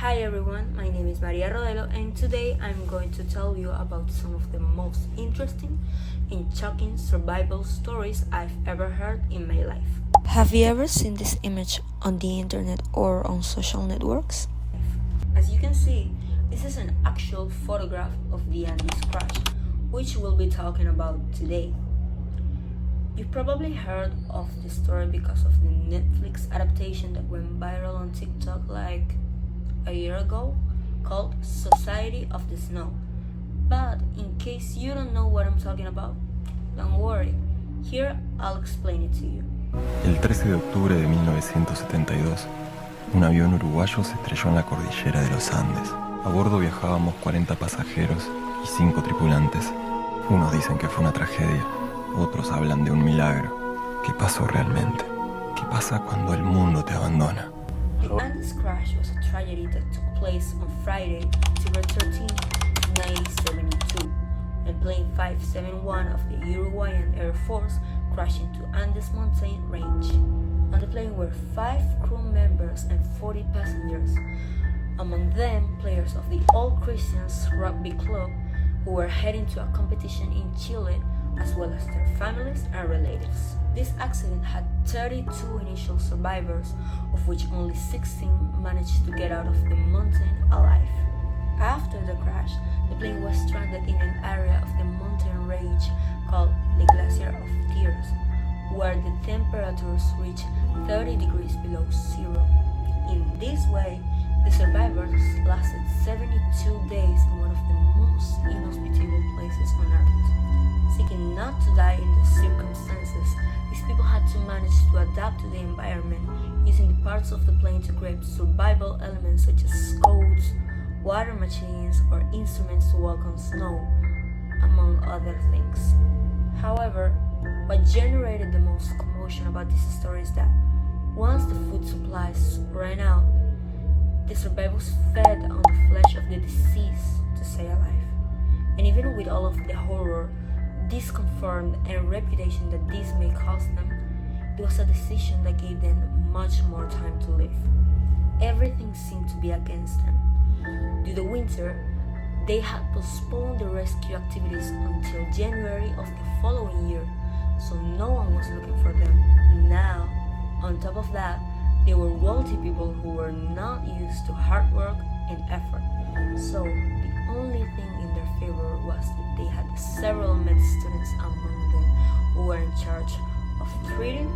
Hi everyone, my name is María RODELO and today I'm going to tell you about some of the most interesting and shocking survival stories I've ever heard in my life. Have you ever seen this image on the internet or on social networks? As you can see, this is an actual photograph of the Andes crash, which we'll be talking about today. You've probably heard of this story because of the Netflix adaptation that went viral on TikTok like a year ago, called Society of the Snow. But in case you don't know what I'm talking about, don't worry, here I'll explain it to you. El 13 de octubre de 1972, un avión uruguayo se estrelló en la cordillera de los Andes. A bordo viajábamos 40 pasajeros y 5 tripulantes. Unos dicen que fue una tragedia, otros hablan de un milagro. ¿Qué pasó realmente? ¿Qué pasa cuando el mundo te abandona? The Andes crash was a tragedy that took place on Friday, October 13, 1972, when plane 571 of the Uruguayan Air Force crashed into Andes mountain range. On the plane were 5 crew members and 40 passengers, among them players of the All Christians Rugby Club who were heading to a competition in Chile, as well as their families and relatives. This accident had 32 initial survivors, of which only 16 managed to get out of the mountain alive. After the crash, the plane was stranded in an area of the mountain range called the Glacier of Tears, where the temperatures reached 30 degrees below zero. In this way, the survivors lasted 72 days in one of the most inhospitable places on Earth. Seeking not to die in those circumstances, these people had to manage to adapt to the environment, using the parts of the plane to create survival elements such as coats, water machines, or instruments to walk on snow, among other things. However, what generated the most commotion about this story is that once the food supplies ran out, the survivors fed on the flesh of the deceased to stay alive. And even with all of the horror, discomfort, and reputation that this may cost them, it was a decision that gave them much more time to live. Everything seemed to be against them. Due to winter, they had postponed the rescue activities until January of the following year, so no one was looking for them. Now, on top of that, they were wealthy people who were not used to hard work and effort. So the only thing in their favor was that they had several med students among them who were in charge of treating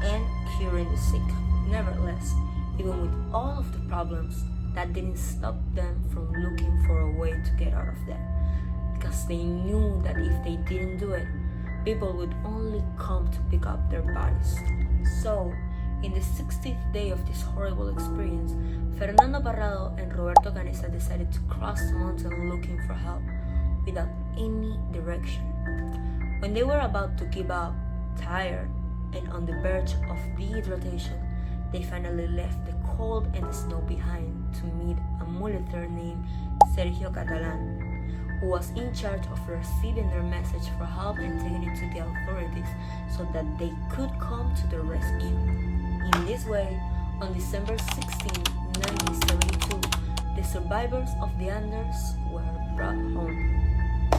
and curing the sick. Nevertheless, even with all of the problems, that didn't stop them from looking for a way to get out of there, because they knew that if they didn't do it, people would only come to pick up their bodies. So, in the 60th day of this horrible experience, Fernando Parrado and Roberto Canessa decided to cross the mountain looking for help without any direction. When they were about to give up, tired, and on the verge of dehydration, they finally left the cold and the snow behind to meet a muleter named Sergio Catalan, who was in charge of receiving their message for help and taking it to the authorities so that they could come to their rescue. In this way, on December 16, 1972, the survivors of the Andes were brought home.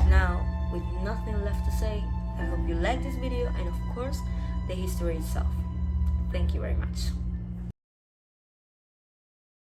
Now, with nothing left to say, I hope you like this video and of course, the history itself. Thank you very much.